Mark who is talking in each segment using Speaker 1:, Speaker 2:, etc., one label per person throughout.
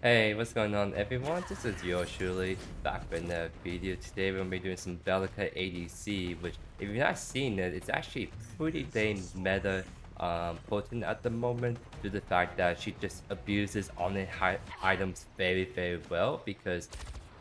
Speaker 1: Hey, what's going on everyone? This is YoeYoursTruly back with another video. Today we're going to be doing some Belica ADC, which if you've not seen it, it's actually pretty dang meta potent at the moment due to the fact that she just abuses on items very well because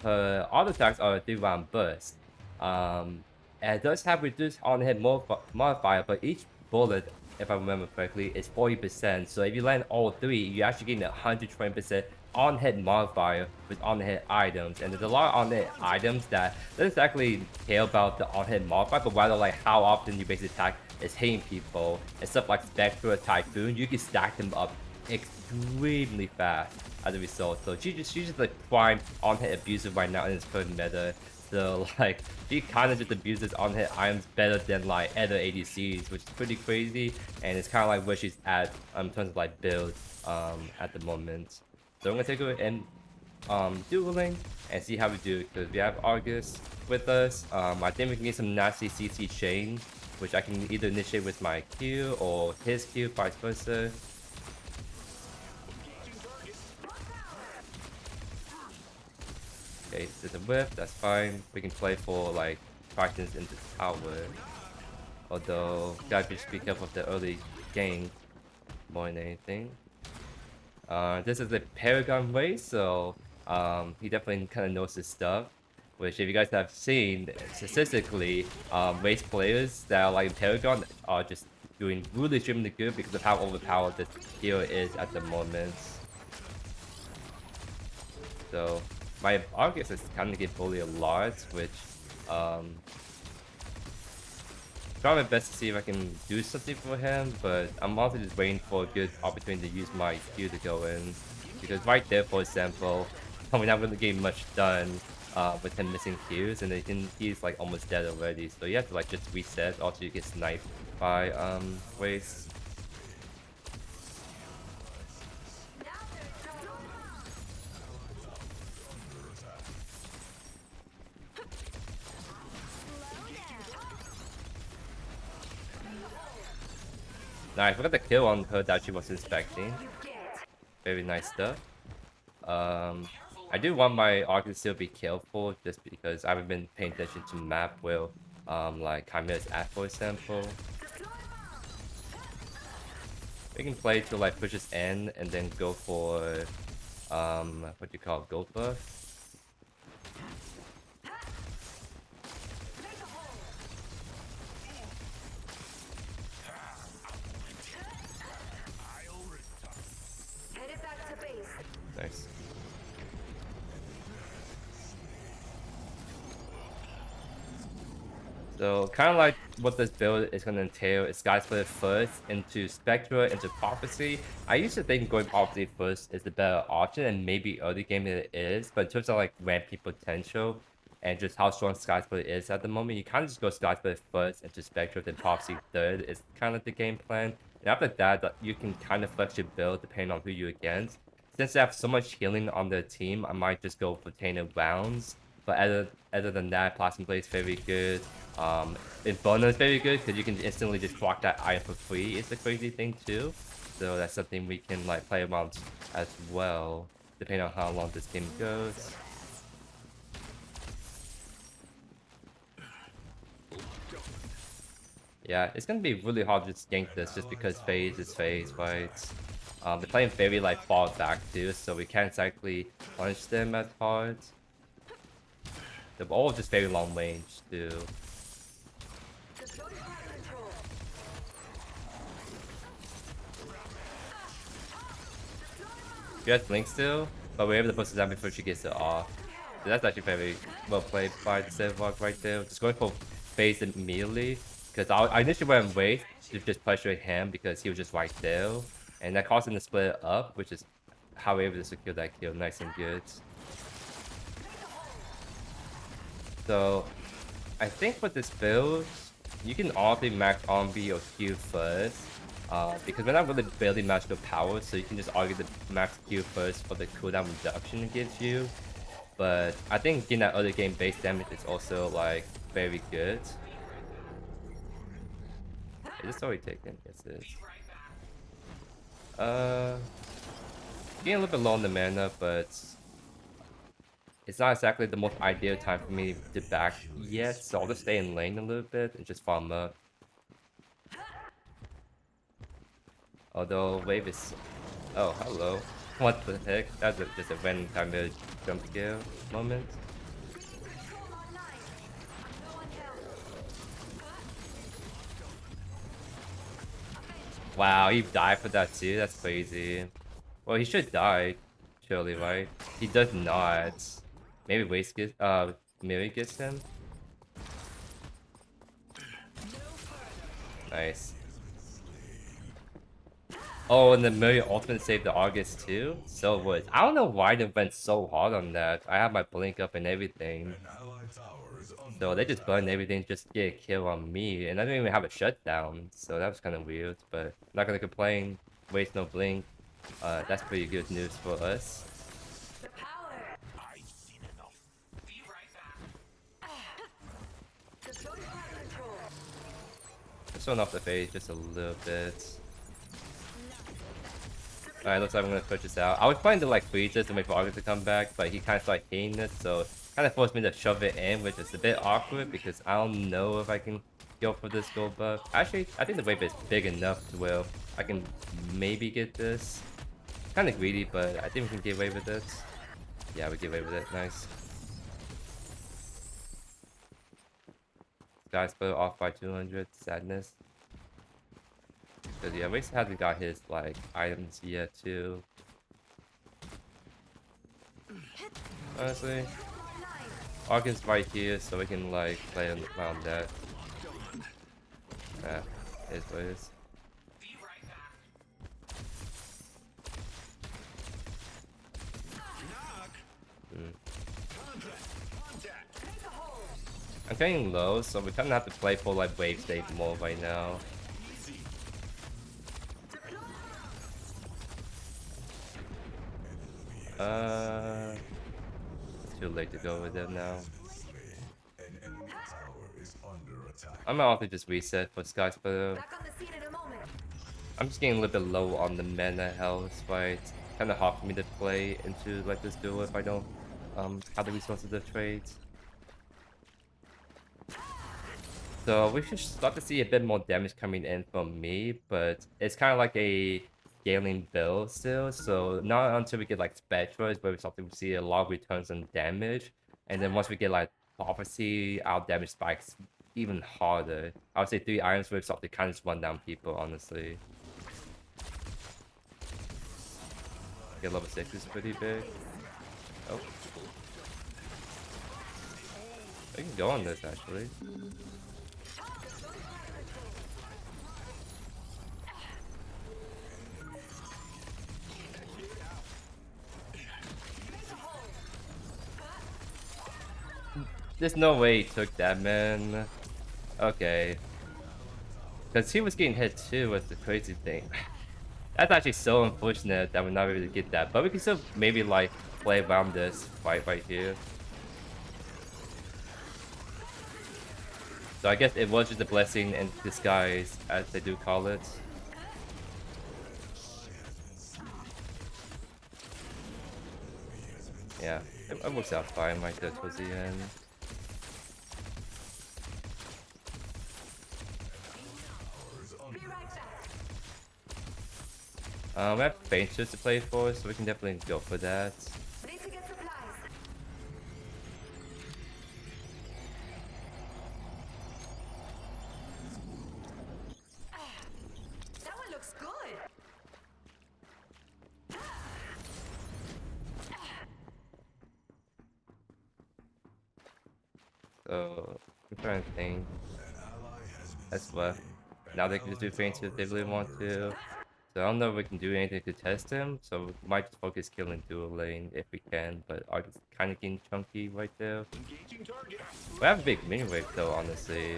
Speaker 1: her auto attacks are a 3-round burst. And it does have reduced on-hit modifier, but each bullet, if I remember correctly, is 40%. So if you land all three, you actually get 120% on-hit modifier with on-hit items. And there's a lot of on-hit items that doesn't exactly care about the on-hit modifier, but rather like how often you base attack is hitting people. And stuff like Spectra, Typhoon, you can stack them up extremely fast as a result. So she's just like prime on-hit abuser right now in this current meta. So like she kind of just abuses on-hit items better than like other ADCs, which is pretty crazy. And it's kind of like where she's at in terms of like build at the moment. So I'm gonna take her and dueling and see how we do because we have Argus with us. I think we can get some nasty CC chain, which I can either initiate with my Q or his Q, vice versa. Okay, there's a whiff, that's fine. We can play for like fractions into tower. Although, gotta just be careful of the early game more than anything. This is a Paragon race, so he definitely kind of knows his stuff. Which, if you guys have seen, statistically, race players that are like Paragon are just doing really extremely good because of how overpowered this hero is at the moment. So my Argus is kind of get bullied a lot, which try my best to see if I can do something for him, but I'm also just waiting for a good opportunity to use my Q to go in. Because right there, for example, we're not really getting much done with him missing Qs, and he's like almost dead already. So you have to like just reset, also you get sniped by Waste. Nice, we got the kill on her that she was inspecting. Very nice stuff. I do want my Arc to still be careful just because I haven't been paying attention to map where like Chimera's at, for example. We can play to like push us in and then go for what do you call it, gold buff. Nice. So kind of like what this build is going to entail is Sky Split first into Spectra into Prophecy. I used to think going Prophecy first is the better option and maybe early game it is, but in terms of like ramping potential and just how strong Sky Split is at the moment, you kind of just go Sky Split first into Spectra then Prophecy third is kind of the game plan. And after that, you can kind of flex your build depending on who you're against. Since they have so much healing on their team, I might just go for Tainted rounds. But other than that, Plasma Blade is very good. Infernum is very good because you can instantly just block that item for free. It's a crazy thing too. So that's something we can like play around as well, depending on how long this game goes. Yeah, it's gonna be really hard to just gank this just because phase is phase, right? They're playing very like far back too, so we can't exactly punish them as hard. They're all just very long range too. She has Blink still, but we're able to push it down before she gets it off. So that's actually very well played by the Sevok right there. Just going for phase immediately. Because I initially went and wait to just pressure him because he was just right there. And that caused him to split it up, which is how we were able to secure that kill nice and good. So I think with this build, you can honestly max on B or Q first. Because we're not really barely matched the power, so you can just argue the max Q first for the cooldown reduction it gives you. But I think getting that other game base damage is also like very good. Is this already taken? Yes, it is. Getting a little bit low on the mana, but it's not exactly the most ideal time for me to back yet, so I'll just stay in lane a little bit and just farm up. Although wave is... Oh, hello. What the heck? That's just a random kind of jump scare moment. Wow, he died for that too? That's crazy. Well, he should die, surely, right? He does not. Maybe Waste gets, Miri gets him? Nice. Oh, and the Miri ultimate saved the August too? So what? I don't know why they went so hard on that. I have my blink up and everything. So they just burned everything just to get a kill on me. And I didn't even have a shutdown. So that was kind of weird. But I'm not going to complain. Waste no blink. That's pretty good news for us. Just showing off the face just a little bit. Alright, looks like I'm gonna push this out. I was planning to like freeze this and wait for August to come back, but he kind of started hating it, so kind of forced me to shove it in, which is a bit awkward because I don't know if I can go for this gold buff. Actually, I think the wave is big enough to where I can maybe get this. Kind of greedy, but I think we can get away with it. Yeah, we get away with it. Nice. Guys, put it off by 200. Sadness. Because yeah, Waste hasn't got his like items yet too. Honestly, August right here, so we can like play around that. Yeah, it is what it is. I'm getting low, so we kind of have to play for like wave state more right now. It's too late to go with it now. I'm gonna also just reset for Sky Splitter. I'm just getting a little bit low on the mana health, right? Kind of hard for me to play into like this duel if I don't have the resources to trade. So we should start to see a bit more damage coming in from me, but it's kind of like a scaling build still. So not until we get like Spectra is where we start to see a lot of returns on damage, and then once we get like Prophecy, our damage spikes even harder. I would say 3 items with start to kind of just run down people, honestly. Get level 6 is pretty big. Oh. We can go on this actually. There's no way he took that, man. Okay. Because he was getting hit too, was the crazy thing. That's actually so unfortunate that we're not able to get that. But we can still maybe like play around this fight right here. So I guess it was just a blessing in disguise, as they do call it. Yeah, it works out fine right there towards the end. We have Fainters to play for, so we can definitely go for that.
Speaker 2: That one looks good.
Speaker 1: So I'm trying to think. That's left. Now they can just do Fainters if they really want to. So I don't know if we can do anything to test him, so we might just focus killing dual lane if we can, but are just kind of getting chunky right there. We have a big mini wave though, honestly.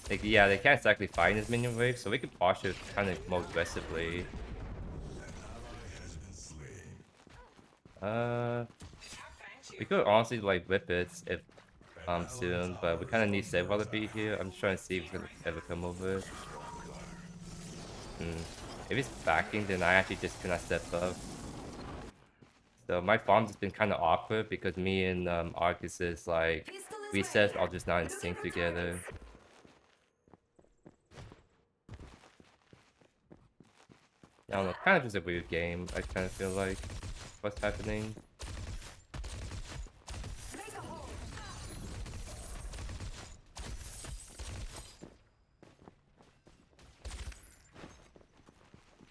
Speaker 1: Like, yeah, they can't exactly fight his minion wave, so we could posture kind of more aggressively. We could honestly like whip it if soon, but we kind of need Save to be here. I'm just trying to see if he's gonna ever come over. If he's backing, then I actually just cannot step up. So my farms has been kind of awkward because me and Arcus is like resets are just not in sync together. I don't know, kind of just a weird game. I kind of feel like what's happening.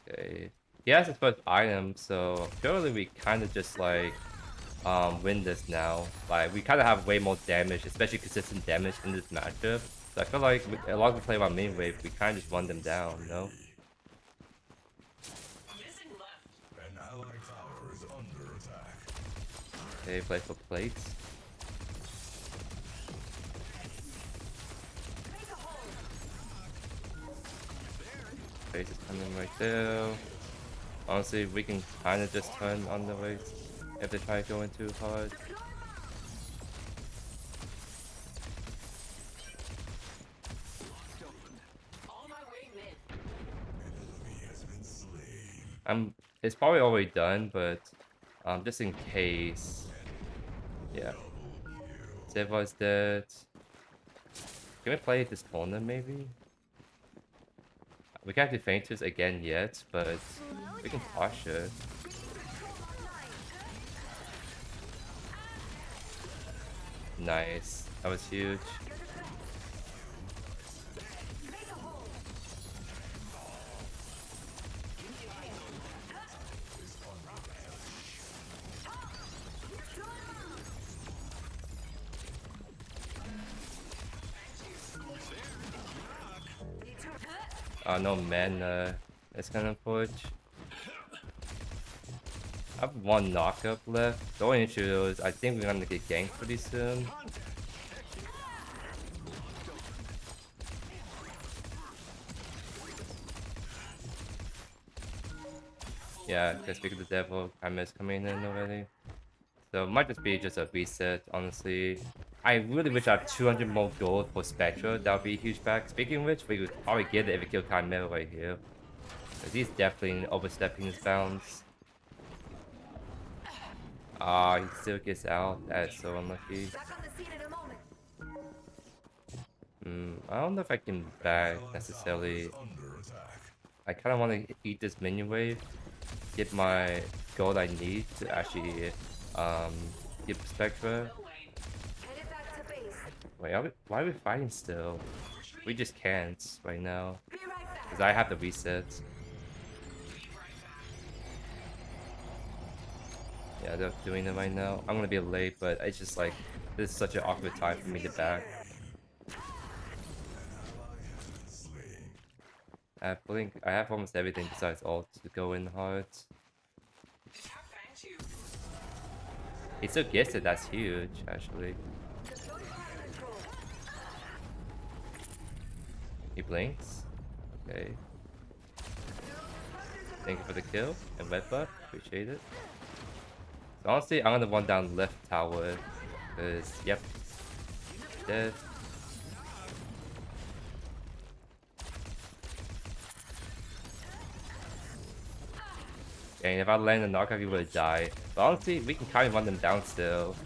Speaker 1: Okay. He has his first item, so surely we kind of just like win this now. Like we kind of have way more damage, especially consistent damage in this matchup. So I feel like as long as we play our main wave, we kind of just run them down, you know? Okay, play for plates. Base is coming right there. Honestly, we can kind of just turn on the race if they try going too hard. It's probably already done, but just in case. Yeah. Seva's dead. Can we play this corner maybe? We can't do feinters again yet, but we can push it. Nice. That was huge. Oh no mana. That's kind of unfortunate. I have one knockup left. The only issue is I think we're gonna get ganked pretty soon. Yeah, because Speak of the Devil, Chimera's coming in already. So it might just be just a reset, honestly. I really wish I had 200 more gold for Spectra. That would be a huge back. Speaking of which, we would probably get it if we kill Chimera right here. Because he's definitely overstepping his bounds. Ah, he still gets out. That is so unlucky. I don't know if I can back necessarily. I kind of want to eat this minion wave. Get my gold I need to actually get Spectra. Wait, why are we fighting still? We just can't right now. Because I have the reset. Yeah, they're doing it right now. I'm gonna be late, but it's just like, this is such an awkward time for me to back. I have Blink. I have almost everything besides ult to go in hard. He still gets it, that's huge, actually. He blinks. Okay. Thank you for the kill and red buff. Appreciate it. So honestly, I'm gonna one down left tower. Cause yep. Dead. And if I land a knockout, he would die. But honestly, we can kind of run them down still.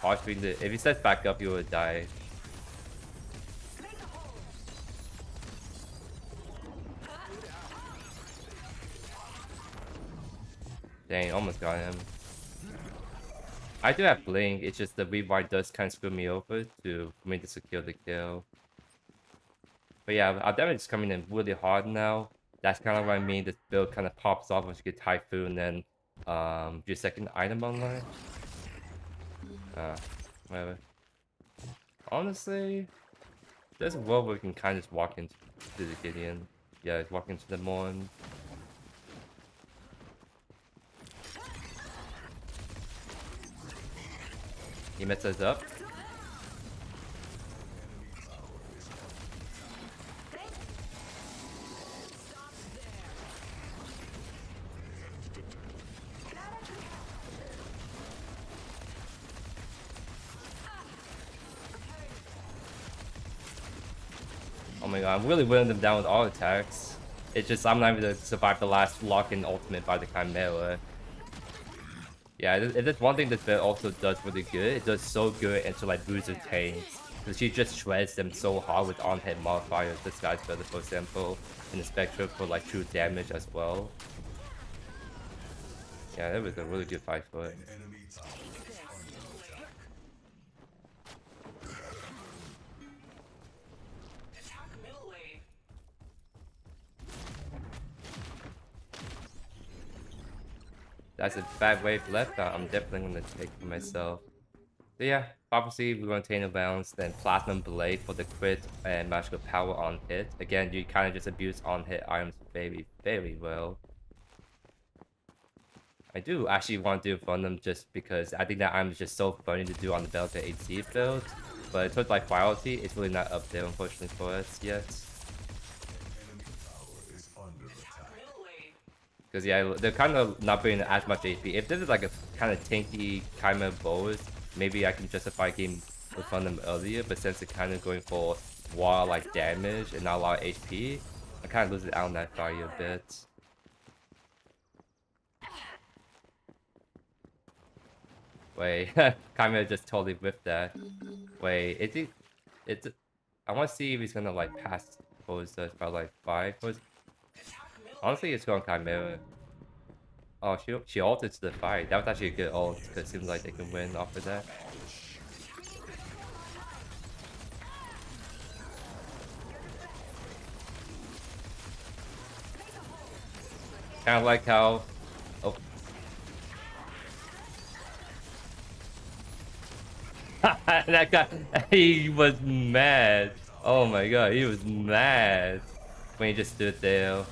Speaker 1: Partially, if he sets back up, he would die. Dang, almost got him. I do have Blink, it's just the rewind does kind of screw me over for me to secure the kill. But yeah, our damage is coming in really hard now. That's kind of what I mean. This build kind of pops off once you get Typhoon and your second item online. Whatever. Honestly, there's a world where we can kind of just walk into the Gideon. Yeah, walk into the Morn. He messed us up. Oh my god, I'm really wearing them down with all attacks. It's just I'm not able to survive the last lock-in ultimate by the Chimera. Yeah, if there's one thing this build also does really good, it does so good into like bruiser tanks. Because she just shreds them so hard with on-hit modifiers. This guy's build, for example, in the Spectra for like true damage as well. Yeah, that was a really good fight for it. That's a bad wave left that I'm definitely going to take for myself. So yeah, obviously we're going to Tainted Balance, then Platinum Blade for the crit and magical power on hit. Again, you kind of just abuse on hit items very, very well. I do actually want to do Infernum just because I think that item is just so funny to do on the Belica ADC build. But in terms of like priority, it's really not up there unfortunately for us yet. Because yeah, they're kind of not bringing as much HP. If this is like a kind of tanky Chimera bows, maybe I can justify getting from them earlier. But since they're kind of going for wall like damage and not a lot of HP, I kind of lose it out on that value a bit. Wait, Chimera just totally whiffed that. Wait, it's I want to see if he's gonna like pass pose by like 5. Honestly, it's going Chimera. Oh, she ulted to the fight. That was actually a good ult, because it seems like they can win off of that. Kind of like how... Oh. That guy, he was mad. Oh my god, he was mad when he just stood there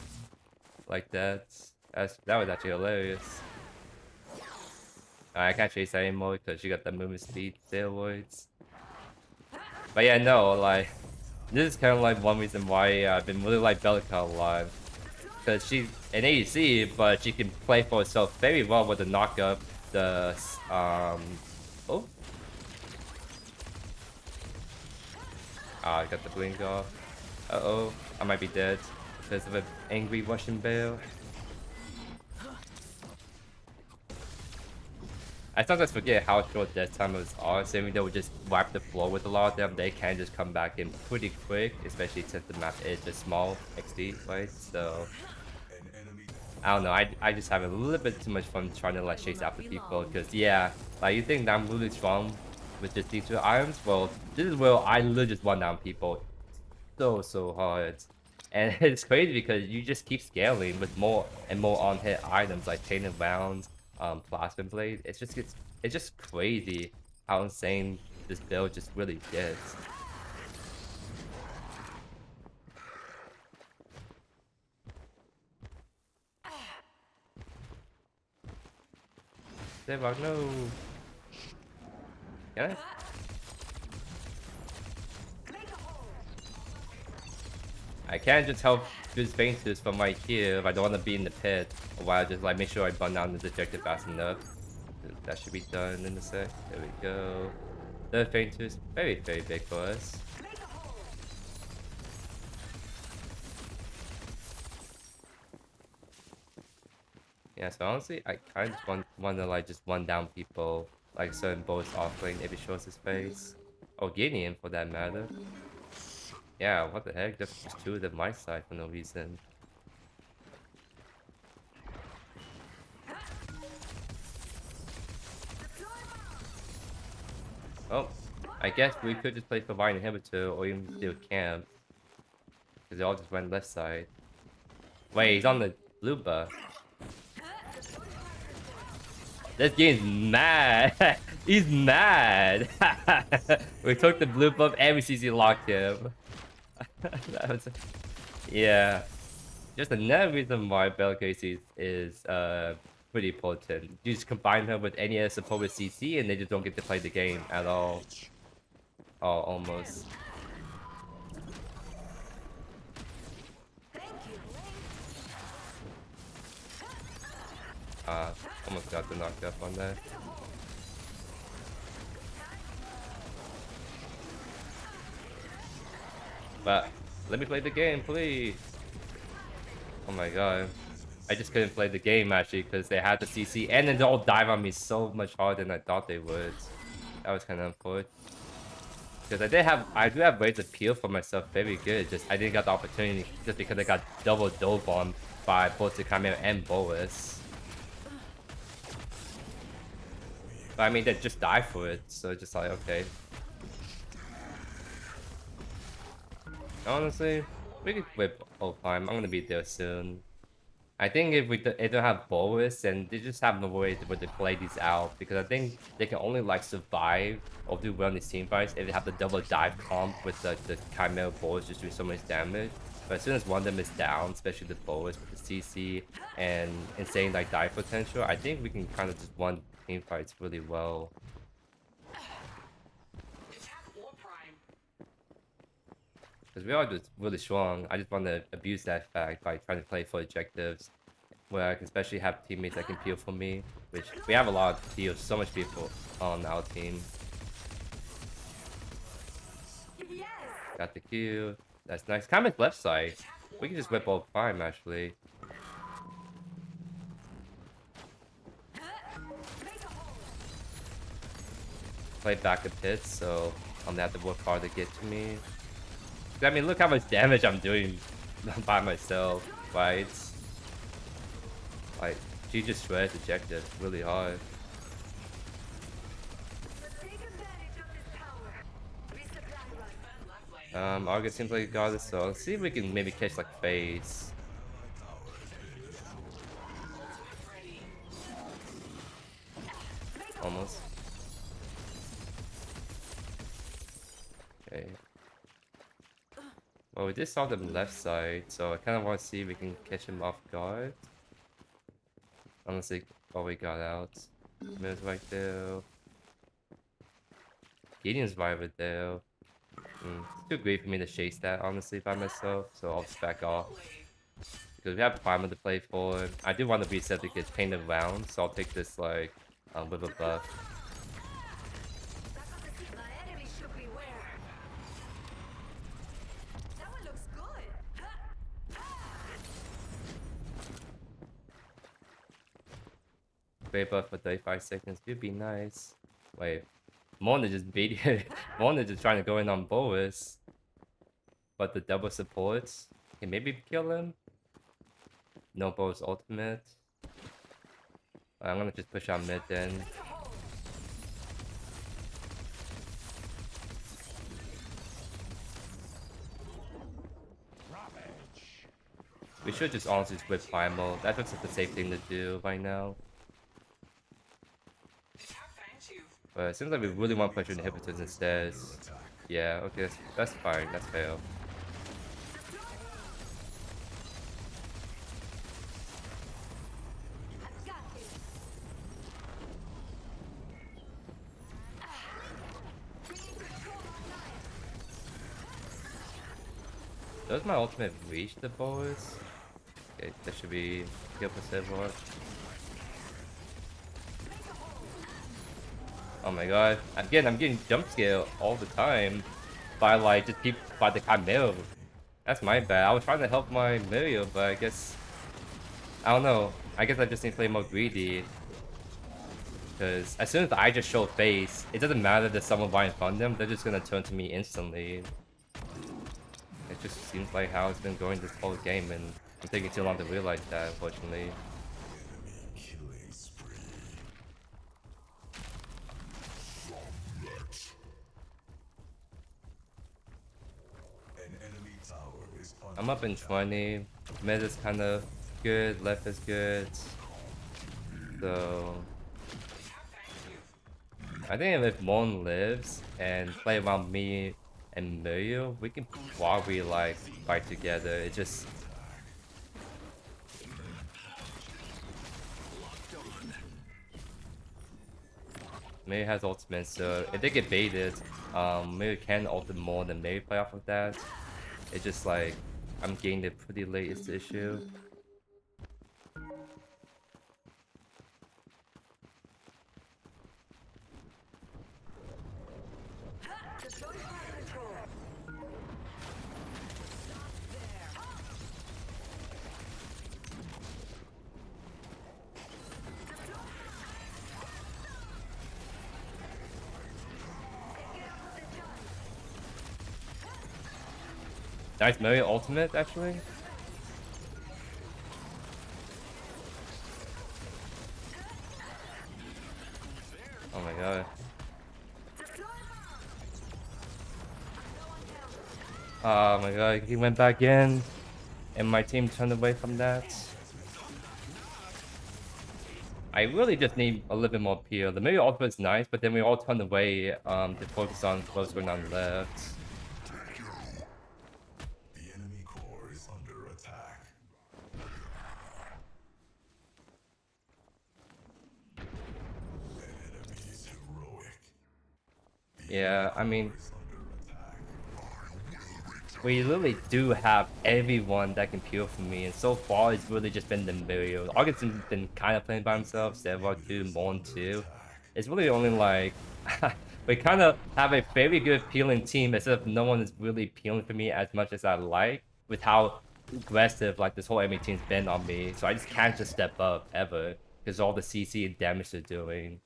Speaker 1: like that. That was actually hilarious. I can't chase that anymore because she got the movement speed steroids. But yeah, no, like this is kind of like one reason why I've been really like Belica a lot, because she's an ADC, but she can play for herself very well with the knock up, the oh. I got the blink off. Uh-oh, I might be dead because of an angry Russian bear. I sometimes forget how short death timers are, so even though we just wipe the floor with a lot of them, they can just come back in pretty quick, especially since the map is just small XD, right? So I don't know, I just have a little bit too much fun trying to like chase after people, because yeah, like you think that I'm really strong with just these 2 items? Well, this is where I literally just run down people so hard. And it's crazy because you just keep scaling with more and more on-hit items like Tainted Rounds, Plasma Blade. It's just crazy how insane this build just really gets. Devok, no. Can I? I can't just help use Ventus from right here if I don't want to be in the pit, or while I just like make sure I burn down the dejected fast enough. That should be done in a sec. There we go. The Ventus, very big for us. Yeah, so honestly, I kind of just want to like just run down people, like certain boats offlane if it shows his face. Or Gideon for that matter. Yeah, what the heck? There's just 2 of them my side for no reason. Oh, I guess we could just play for Vine Inhibitor or even do camp. Because they all just went left side. Wait, he's on the blue buff. This game's mad. He's mad. We took the blue buff and we CC locked him. That was, yeah. Just another reason why Belica is pretty potent. You just combine her with any other supported CC and they just don't get to play the game at all. Oh, almost. Almost got the knocked up on that. But Let me play the game, please. Oh my god. I just couldn't play the game actually because they had the CC and then they all dive on me so much harder than I thought they would. That was kind of unfortunate. Because I do have ways to peel for myself very good. Just I didn't get the opportunity just because I got double dove on by both the Chimera and Boas. But I mean, they just die for it, so just like okay. Honestly, we could whip all time. I'm gonna be there soon. I think if they don't have Boas, then they just have no way to play these out because I think they can only like survive or do well in these team fights if they have the double dive comp with the Chimera Boas just doing so much damage. But as soon as one of them is down, especially the Boas with the CC and insane like dive potential, I think we can kind of just win team fights really well. Because we are just really strong. I just want to abuse that fact by trying to play for objectives. Where I can especially have teammates that can peel for me. Which, we have a lot of peels, so much people on our team. Yes. Got the Q. That's nice. Comment left side. We can just whip all prime, actually. Play back a pit, so I'm gonna have to work hard to get to me. I mean, look how much damage I'm doing by myself, right? Like, she just shreds ejected really hard. Argus seems like he got it, so let's see if we can maybe catch like phase. Almost. Okay. Well, we just saw the left side, so I kind of want to see if we can catch him off guard. Honestly, oh, we got out. Moves right there. Gideon's right over there. It's too great for me to chase that, honestly, by myself, so I'll just back off. Because we have Primal to play for. I do want to reset to get painted round, so I'll take this, like, with a buff. Great buff for 35 seconds would be nice. Wait, Mona just beat it. Mona just trying to go in on Boas. But the double supports can maybe kill him. No Boas ultimate. I'm gonna just push out mid then. We should just honestly split Primal. That looks like the safe thing to do right now. But it seems like we really want to push inhibitors instead. Yeah, okay, that's fine. That's fair. Does my ultimate reach the Boas? Okay, that should be kill percent more. Oh my god. I'm getting jump scare all the time by like just keep by the Chimera. That's my bad. I was trying to help my Mario, but I guess I don't know. I guess I just need to play more greedy. Because as soon as I just show face, it doesn't matter that someone right in front of them, they're just gonna turn to me instantly. It just seems like how it's been going this whole game, and I'm taking too long to realize that, unfortunately. I'm up in 20. Mid is kind of good, left is good. So I think if Mon lives and play around me and Mario, we can probably like fight together. It just Mario has ultimate, so if they get baited, Mario can ult more than Mario play off of that. It's just like I'm getting it pretty late is the issue. Nice Mario ultimate, actually. Oh my god. Oh my god, he went back in, and my team turned away from that. I really just need a little bit more peel. The Mario ultimate is nice, but then we all turned away to focus on what's going on left.
Speaker 2: The enemy core is under attack. An enemy is heroic.
Speaker 1: Yeah, I mean, we literally do have everyone that can peel for me, and so far it's really just been the Mario. Augustin's been kind of playing by himself, Sevok too, Mon too. It's really only like we kind of have a very good peeling team, except no one is really peeling for me as much as I like, with how aggressive like this whole enemy team's been on me. So I just can't just step up ever because all the CC and damage they're doing.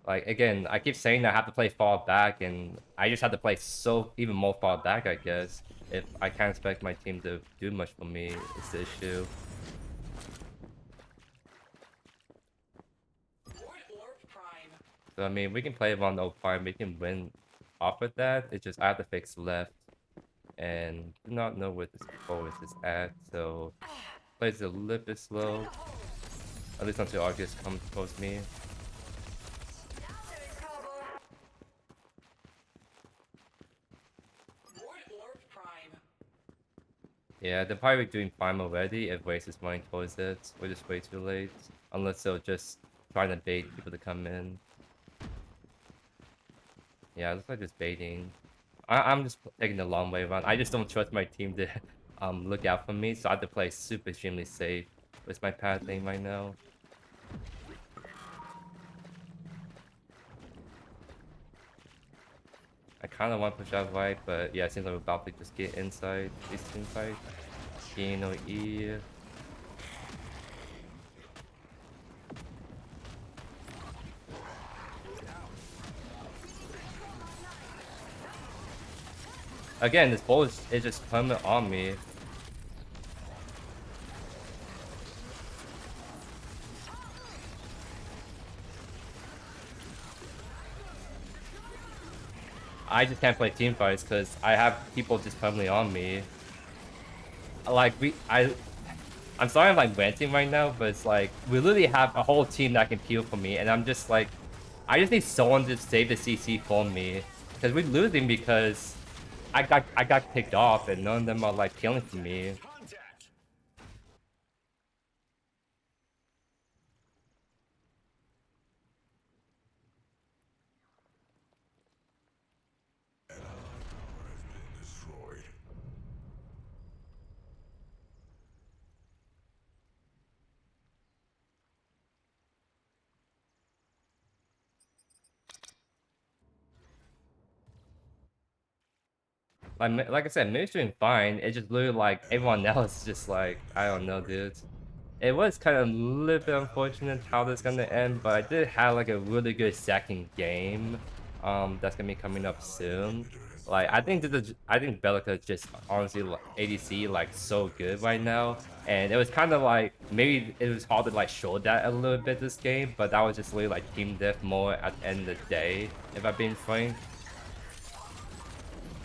Speaker 1: Like, again, I keep saying I have to play far back, and I just have to play so even more far back, I guess. If I can't expect my team to do much for me, it's the issue. So, I mean, we can play around the prime, we can win off of that. It's just I have to fix left, and do not know where this forward is at, so plays a little bit slow. At least until August comes towards me. Yeah, they're probably doing fine already if Race is running towards it. We're just way too late. Unless they're just trying to bait people to come in. Yeah, it looks like just baiting. I'm just taking the long way around. I just don't trust my team to look out for me, so I have to play super extremely safe with my pad thing right now. I kind of want to push out right, but yeah, it seems like we're about to just get inside these team fights. Geno E. Again, this bull is just permanent on me. I just can't play team fights because I have people just permanently on me. Like I'm sorry I'm like ranting right now, but it's like we literally have a whole team that can peel for me, and I'm just like, I just need someone to save the CC for me, because we're losing because I got picked off, and none of them are like peeling for me.
Speaker 2: An ally tower has been destroyed.
Speaker 1: Like I said, Moon's doing fine. It's just literally like everyone else is just like, I don't know, dude. It was kind of a little bit unfortunate how this gonna end, but I did have like a really good second game. That's gonna be coming up soon. Like I think Belica is just honestly like, ADC like so good right now, and it was kind of like maybe it was hard to like show that a little bit this game, but that was just really like team death more at the end of the day, if I'm being frank.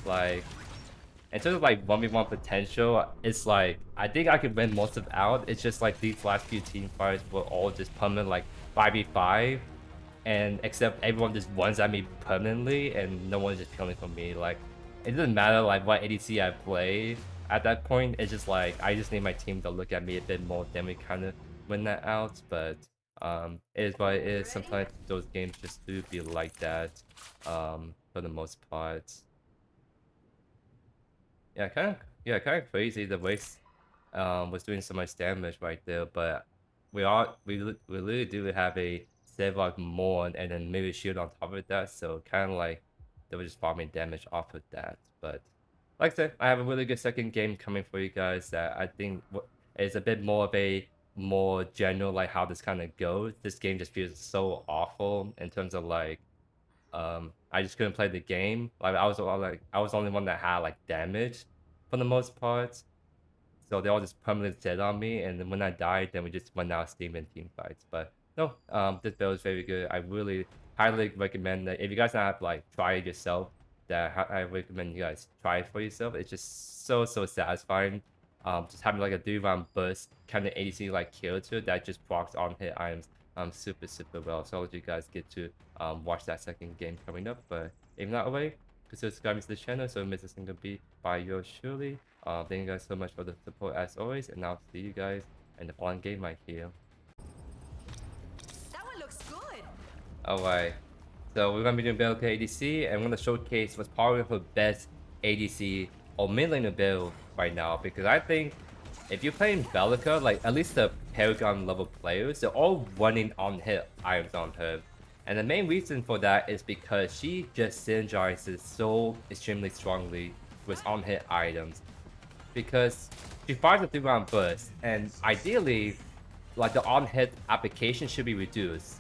Speaker 1: Like in terms of like 1v1 potential, it's like I think I could win most of out. It's just like these last few team fights were all just permanent like 5v5, and except everyone just runs at me permanently and no one's just killing for me. Like it doesn't matter like what ADC I play at that point. It's just like I just need my team to look at me a bit more, then we kind of win that out. But it is what it is. Sometimes those games just do be like that for the most part. Yeah, kind of crazy the waste was doing so much damage right there, but we really do have a Sevok Morn and then maybe shield on top of that, so kind of like they were just farming damage off of that. But like I said, I have a really good second game coming for you guys that I think is a bit more of a more general like how this kind of goes. This game just feels so awful in terms of like I just couldn't play the game. Like I was the only one that had like damage for the most part. So they all just permanently dead on me, and then when I died, then we just went out steam and team fights. But no, this build is very good. I really highly recommend that if you guys have like try it yourself, that I recommend you guys try it for yourself. It's just so satisfying. Just having like a 3-round burst kind of ADC like character that just procs on hit items super well. So I'll let you guys get to watch that second game coming up. But if not already, consider subscribing to the channel so you miss a single beat by yours truly. Thank you guys so much for the support as always, and I'll see you guys in the following game right here.
Speaker 3: That one looks good.
Speaker 1: Alright, so we're gonna be doing Belica ADC, and we're gonna showcase what's probably her best ADC or mid laner build right now, because I think if you're playing Belica, like at least the Paragon level players, they're all running on hit items on her. And the main reason for that is because she just synergizes so extremely strongly with on hit items. Because she fires a 3-round burst, and ideally, like the on-hit application should be reduced.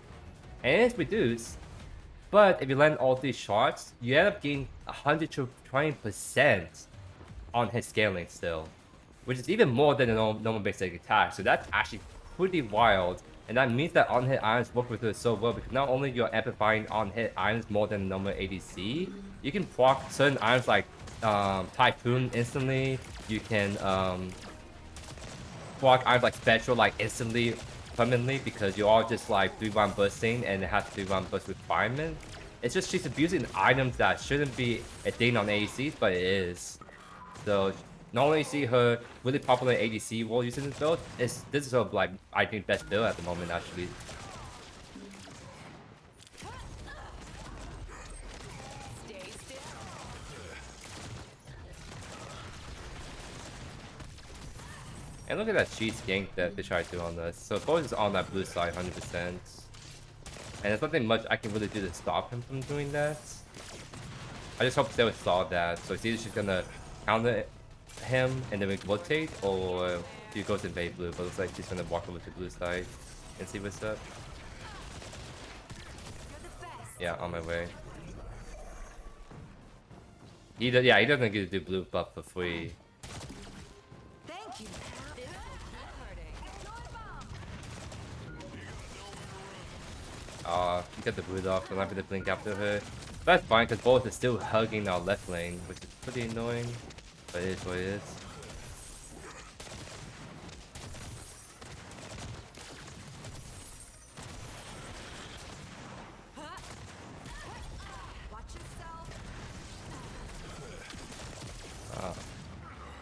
Speaker 1: And it's reduced, but if you land all 3 shots, you end up getting 100 to 20% on-hit scaling still, which is even more than a normal basic attack. So that's actually pretty wild, and that means that on-hit items work with her so well, because not only you're amplifying on-hit items more than normal ADC, you can proc certain items like Typhoon instantly. You can proc items like Spectra like instantly, permanently, because you're all just like 3-round bursting and it has 3-round burst requirement. It's just she's abusing items that shouldn't be a thing on ADCs, but it is. So not only see her really popular ADC role using this build, this is her like I think best build at the moment actually. And look at that cheese gank that they tried to do on us. So Boris is on that blue side 100%. And there's nothing much I can really do to stop him from doing that. I just hope they would solve that. So it's either she's gonna counter him and then we rotate, or she goes invade blue. But it looks like she's gonna walk over to blue side and see what's up. Yeah, on my way. He doesn't get to do blue buff for free.
Speaker 3: Thank you.
Speaker 1: She got the boot off, so I'm not gonna blink after her. That's fine, because both is still hugging our left lane, which is pretty annoying. But it is what it is. Oh.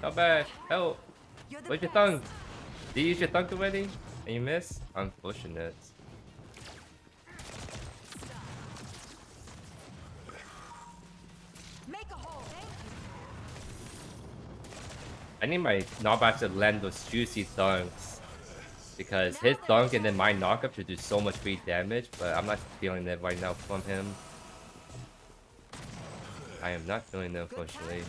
Speaker 1: Not bad. Help! Where's your thunk? Did you use your thunk already? And you miss? Unfortunate. I need my knockback to land those juicy dunks, because his dunk and then my knockup should do so much free damage, but I'm not feeling it right now from him. I am not feeling it, unfortunately.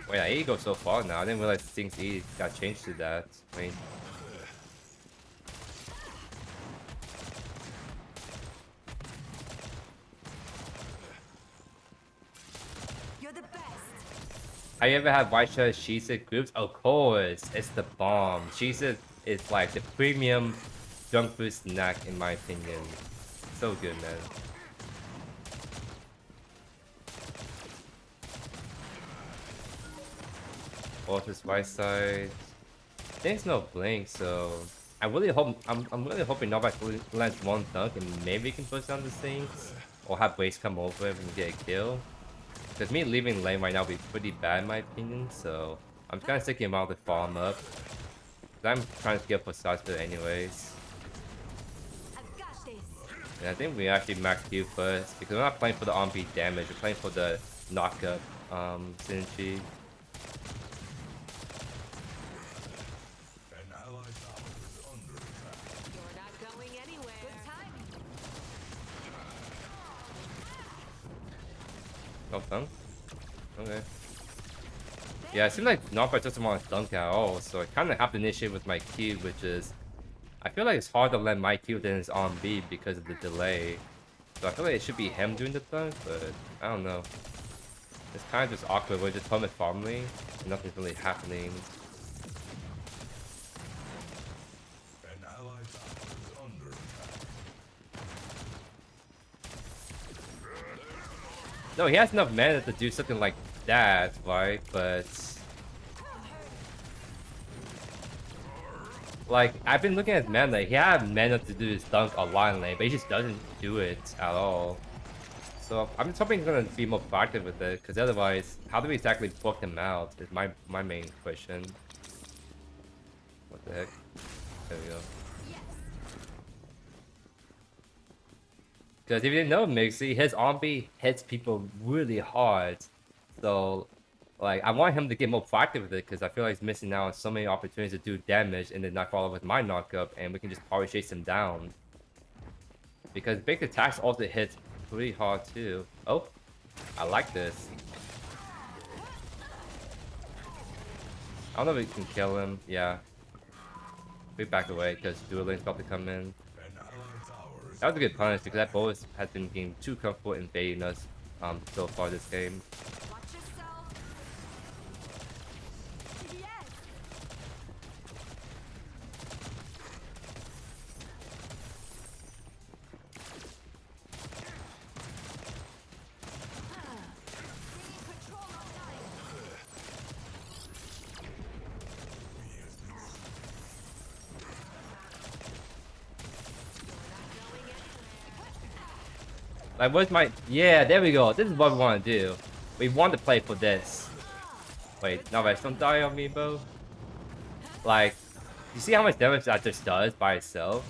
Speaker 1: Wait, I go so far now. I didn't realize things E got changed to that. Wait. Have you ever had white shirt Shisa groups? Of course, it's the bomb. Shisa is like the premium junk food snack in my opinion. So good, man. Both his right side. There's no blink, so I really hope I'm really hoping nobody lands one dunk and maybe can push down the sinks or have Waste come over and get a kill. Because me leaving lane right now would be pretty bad in my opinion, so I'm kind of sticking him out to farm up. I'm trying to get for Sasha anyways. And I think we actually max Q first, because we're not playing for the on-beat damage, we're playing for the knockup synergy. No thunk? Okay. Yeah, it seems like Narpa doesn't want to dunk at all, so I kind of have to initiate with my Q, which is... I feel like it's hard to let my Q than his on B because of the delay. So I feel like it should be him doing the dunk, but I don't know. It's kind of just awkward. We're just home farming, and nothing's really happening.
Speaker 2: An allied tower is under attack.
Speaker 1: No, he has enough mana to do something like that, right? But... like, I've been looking at mana. He had mana to do his dunk a lot in lane, but he just doesn't do it at all. So I'm just hoping he's gonna be more proactive with it, because otherwise, how do we exactly book him out is my main question. What the heck? There we go. Because if you didn't know Mixie, his on-B hits people really hard. So, like, I want him to get more proactive with it, because I feel like he's missing out on so many opportunities to do damage and then not follow with my knockup, and we can just power chase him down. Because big attacks also hits pretty hard too. Oh, I like this. I don't know if we can kill him. Yeah. We back away because Dueling about to come in. That was a good punish because that bonus has been getting too comfortable invading us so far this game.
Speaker 3: Watch yourself. Yes. Taking control online.
Speaker 1: Like, where's my... yeah, there we go. This is what we want to do. We want to play for this. Wait, no, guys, don't die on me, bro. Like, you see how much damage that just does by itself?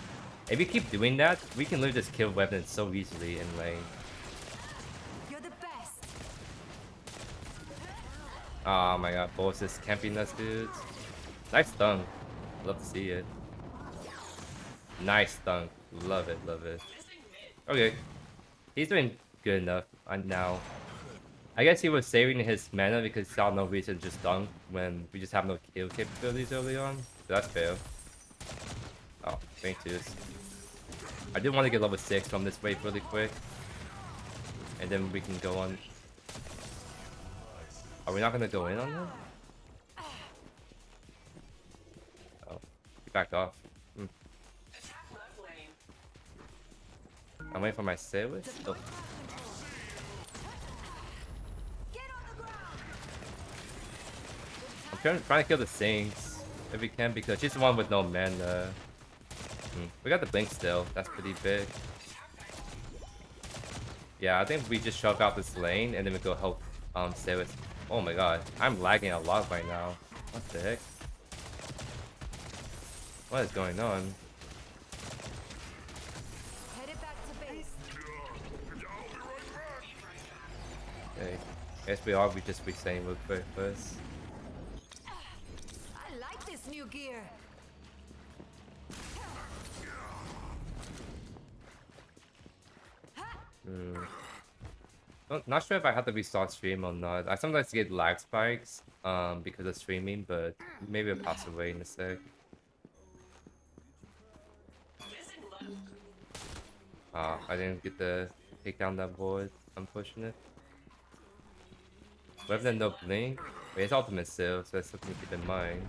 Speaker 1: If we keep doing that, we can literally just kill weapons so easily in lane.
Speaker 3: You're the best.
Speaker 1: Oh my god, boss is camping us, dudes. Nice dunk. Love to see it. Nice dunk. Love it, love it. Okay. He's doing good enough now. I guess he was saving his mana because he saw no reason to just dunk when we just have no kill capabilities early on. So that's fair. Oh, thank you. I did want to get level 6 from this wave really quick. And then we can go on. Are we not going to go in on them? Oh, he backed off. I'm waiting for my sandwich. Oh. I'm trying to kill the Saints if we can because she's the one with no mana. We got the blink still. That's pretty big. Yeah, I think we just shove out this lane and then we go help Sandwich. Oh my god, I'm lagging a lot right now. What the heck? What is going on? Okay, we just resetting real quick first.
Speaker 3: I like this new gear.
Speaker 1: Not sure if I have to restart stream or not. I sometimes get lag spikes because of streaming, but maybe I'll pass away in a sec. Ah, I didn't get to take down that board. Unfortunate. Weapon and no blink. Wait, it's ultimate still, so that's something to keep in mind.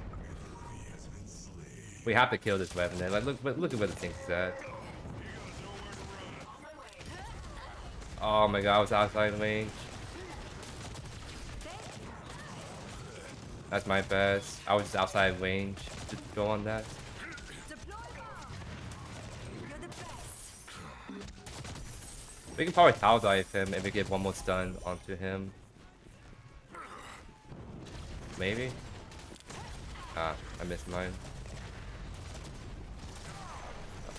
Speaker 1: We have to kill this weapon. Like, look at where the thing's at. Oh my god, I was outside range. That's my best. I was just outside range to go on that. We can probably tower dive him if we get one more stun onto him. Maybe? Ah, I missed mine.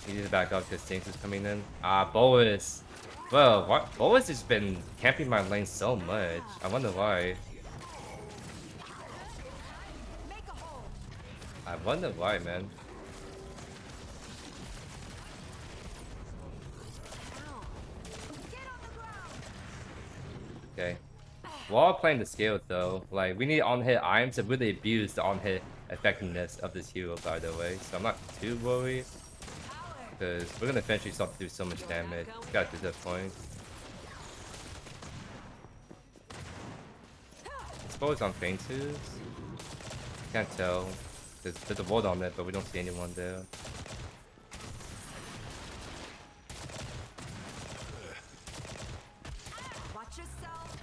Speaker 1: He needs to back up because Saints is coming in. Ah, Boas! Bro, what? Boas has been camping my lane so much. I wonder why. I wonder why, man. Okay. We're all playing the scale though. Like we need on-hit items to really abuse the on-hit effectiveness of this hero, by the way. So I'm not too worried. Because we're gonna eventually start to do so much damage. Got to that point. Suppose on Feint twos. Can't tell. There's a ward on it, but we don't see anyone there.
Speaker 3: Watch yourself.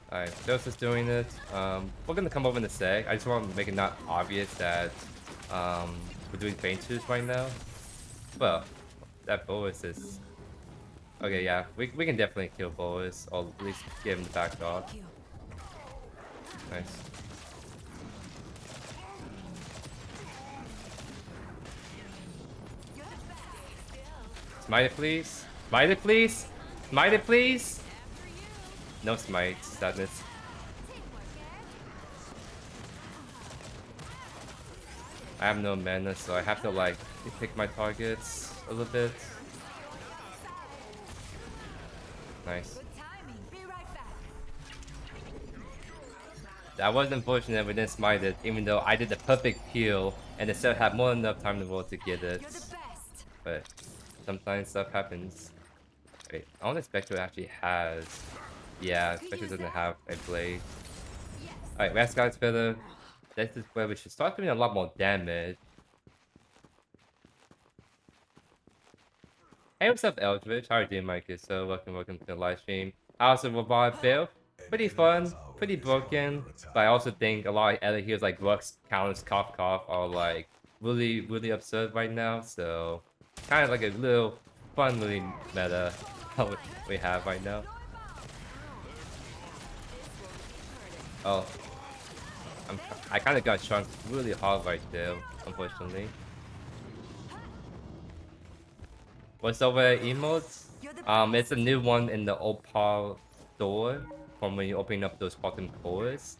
Speaker 1: Alright, Joseph's doing it. We're gonna come over in a sec. I just want to make it not obvious that we're doing Feint twos right now. Well, that Boas is... Okay, yeah, we can definitely kill Boas, or at least give him the back dog.
Speaker 3: Thank you.
Speaker 1: Nice.
Speaker 3: You're the best.
Speaker 1: Smite it, please. Smite it, please. Smite it, please. No smite, sadness.
Speaker 3: Teamwork, eh?
Speaker 1: I have no mana, so I have to like pick my targets a little bit. Nice.
Speaker 3: Good timing. Be right back.
Speaker 1: That was unfortunate we didn't smite it, even though I did the perfect peel and the set had more than enough time in the world to get it.
Speaker 3: You're the best.
Speaker 1: But sometimes stuff happens. Wait, I don't think Spectra actually has... Yeah, Spectra doesn't have a blade.
Speaker 3: Yes.
Speaker 1: Alright, Red Scout's better. This is where we should start doing a lot more damage. Hey, what's up, Eldridge? How are you doing, Micah? So, welcome to the live stream. How's the robot build? Pretty fun, pretty broken, but I also think a lot of other heroes like Rux, Callus, Cough Cough are like really absurd right now. So, kind of like a little fun, really meta we have right now. Oh, I kind of got shrunk really hard right there, unfortunately. What's over emotes? It's a new one in the Opal store from when you open up those bottom cores.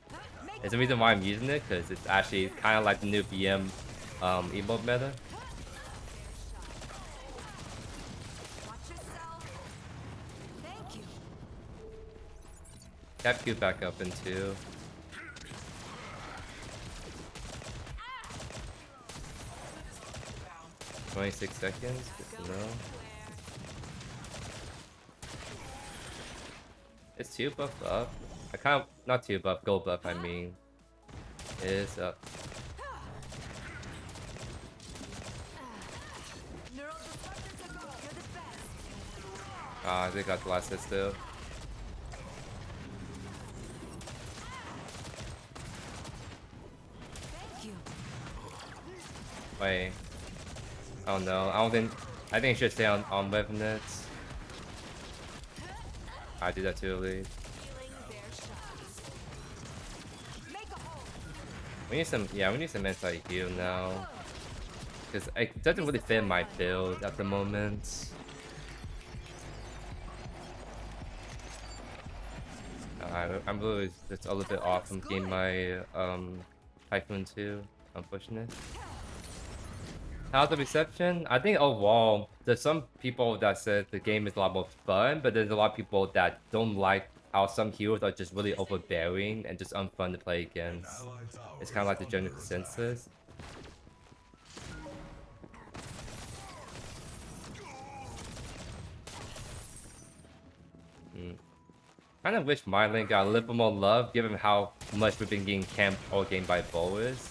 Speaker 1: It's the reason why I'm using it, because it's actually kind of like the new BM emote meta.
Speaker 3: Watch yourself. Thank you.
Speaker 1: Cap Q back up into. Ah! 26 seconds, good to know. It's 2 buff up. I kind of, not 2 buff, gold buff I mean. It is up.
Speaker 3: Neural disruptors are go. You're the best.
Speaker 1: Ah, they got the last hit still.
Speaker 3: Thank you.
Speaker 1: Wait. Oh no, I think it should stay on weapon nets. I did that too early.
Speaker 3: Feeling their shots. Make a hole.
Speaker 1: We need some anti-heal now. Because it doesn't really fit my build at the moment. I'm really just a little bit off from getting my Typhoon 2, unfortunate. How's the reception? I think overall, there's some people that said the game is a lot more fun, but there's a lot of people that don't like how some heroes are just really overbearing and just unfun to play against. It's kind of like the general consensus. Kind of wish my lane got a little bit more love, given how much we've been getting camped all game by bowlers.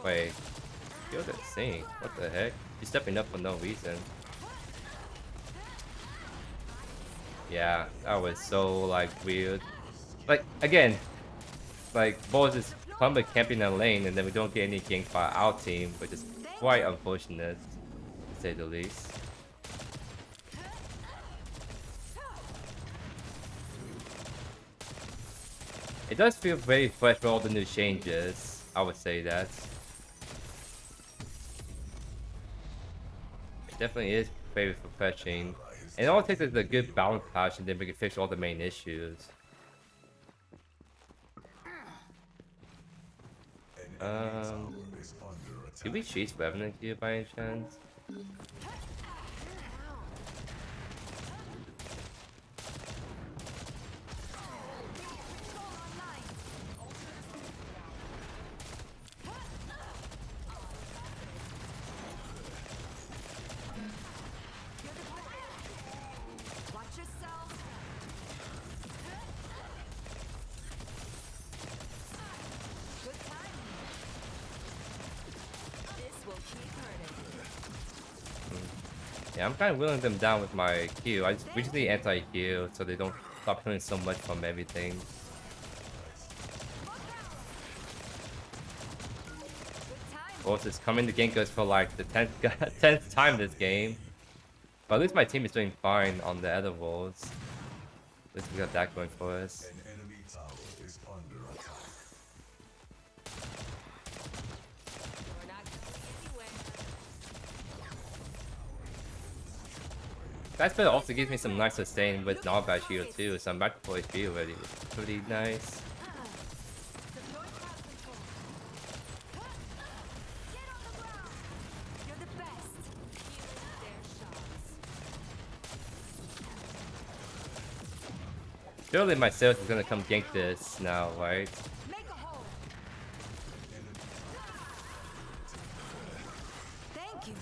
Speaker 1: Wait. Yo, that sing. What the heck? He's stepping up for no reason. Yeah, that was so like weird. Like again, like Boaz is Plumber camping a lane and then we don't get any ganks by our team, which is quite unfortunate to say the least. It does feel very fresh with all the new changes. I would say that. Definitely is very refreshing. And all it takes is a good balance patch and then we can fix all the main issues.
Speaker 2: An Is under attack.
Speaker 1: Did we cheat Revenant here by any chance?
Speaker 3: Watch yourself. Good timing. This will keep hurting.
Speaker 1: Yeah, I'm kind of wheeling them down with my Q. We just need anti-Q so they don't stop killing so much from everything.
Speaker 3: Good timing.
Speaker 1: Also, it's coming to gank us for like the 10th, 10th time this game. But at least my team is doing fine on the other walls. At least we got that going for us.
Speaker 2: An enemy tower is under attack.
Speaker 3: You're not going anywhere.
Speaker 1: That spell also gives me some nice sustain with knockback shield too, so I'm back to full HP already. Pretty nice.
Speaker 3: Deploy crowd control. Get on the ground. You're the best. Healing their shots.
Speaker 1: Surely my sales is gonna come gank this now, right?
Speaker 3: Make a hole. Thank you.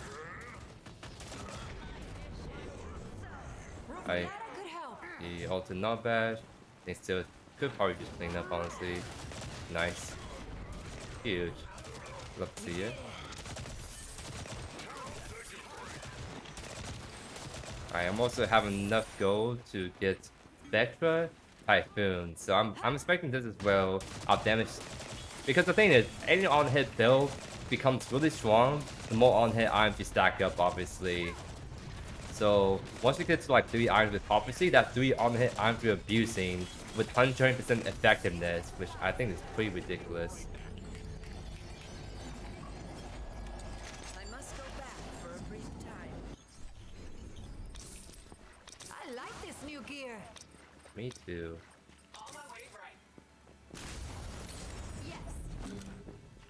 Speaker 1: I
Speaker 3: That could help.
Speaker 1: the ult not bad. They still could probably just clean up honestly. Nice. Huge. Love to see it. I'm also having enough gold to get Spectra, Typhoon. So I'm expecting this as well. Our damage, because the thing is, any on-hit build becomes really strong the more on-hit items you stack up, obviously. So once we get to like 3 items with prophecy, that 3 on-hit items we're abusing with 100% effectiveness, which I think is pretty ridiculous.
Speaker 3: I must go back for a brief time. I like this new gear.
Speaker 1: Me too.
Speaker 3: Yes.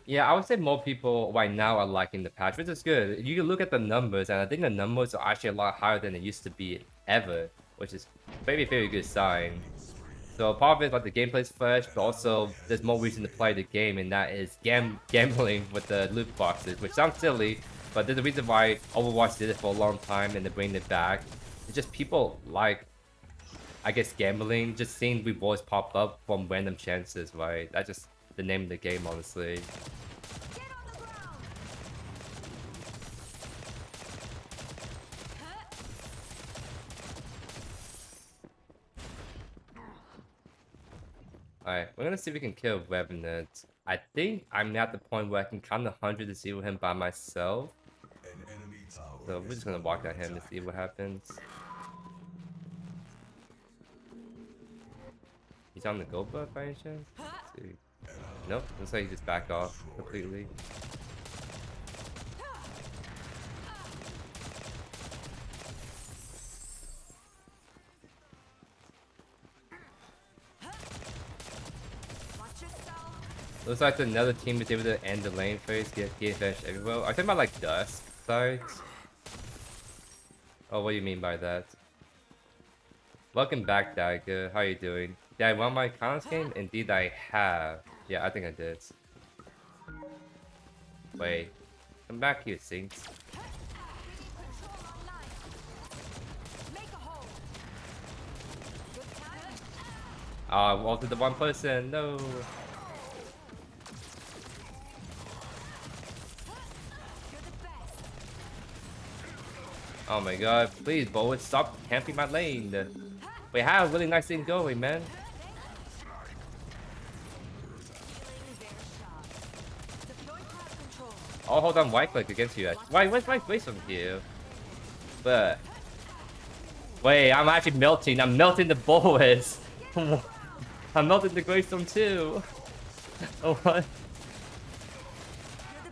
Speaker 1: Yeah, I would say more people right now are liking the patch, which is good. You can look at the numbers, and I think the numbers are actually a lot higher than it used to be ever, which is very, very good sign. So part of it is like the gameplay's fresh, but also there's more reason to play the game, and that is gambling with the loot boxes, which sounds silly, but there's a reason why Overwatch did it for a long time and they're bringing it back. It's just people like, I guess, gambling, just seeing rewards pop up from random chances, right? That's just the name of the game, honestly.
Speaker 3: Get on the ground.
Speaker 1: Alright, we're gonna see if we can kill Revenant. I think I'm at the point where I can count 100 to see him by myself.
Speaker 2: An enemy tower
Speaker 1: So we're
Speaker 2: is
Speaker 1: just gonna walk at him to see what happens. He's on the go buff by any chance? Let's see. Nope, looks like he just backed off completely.
Speaker 3: Watch yourself.
Speaker 1: Looks like another team is able to end the lane phase, get advantage everywhere. Are you talking about like Dusk sides? Oh, what do you mean by that? Welcome back, Dagger. How are you doing? Did I run my Connors game? Indeed I have. Yeah, I think I did. Wait. Come back here, Sinks.
Speaker 3: Control online. Make a hole. Good timing.
Speaker 1: Ah, I ulted the one person. No.
Speaker 3: You're the best.
Speaker 1: Oh my god. Please, Boas, stop camping my lane. We have a really nice thing going, man.
Speaker 3: Healing their shots. Deploy crowd control.
Speaker 1: I'll hold on right click against you. Why? Where's my face from here? But wait, I'm actually melting. I'm melting the Boas. I'm melting the Greystone too. Oh what?
Speaker 3: You're the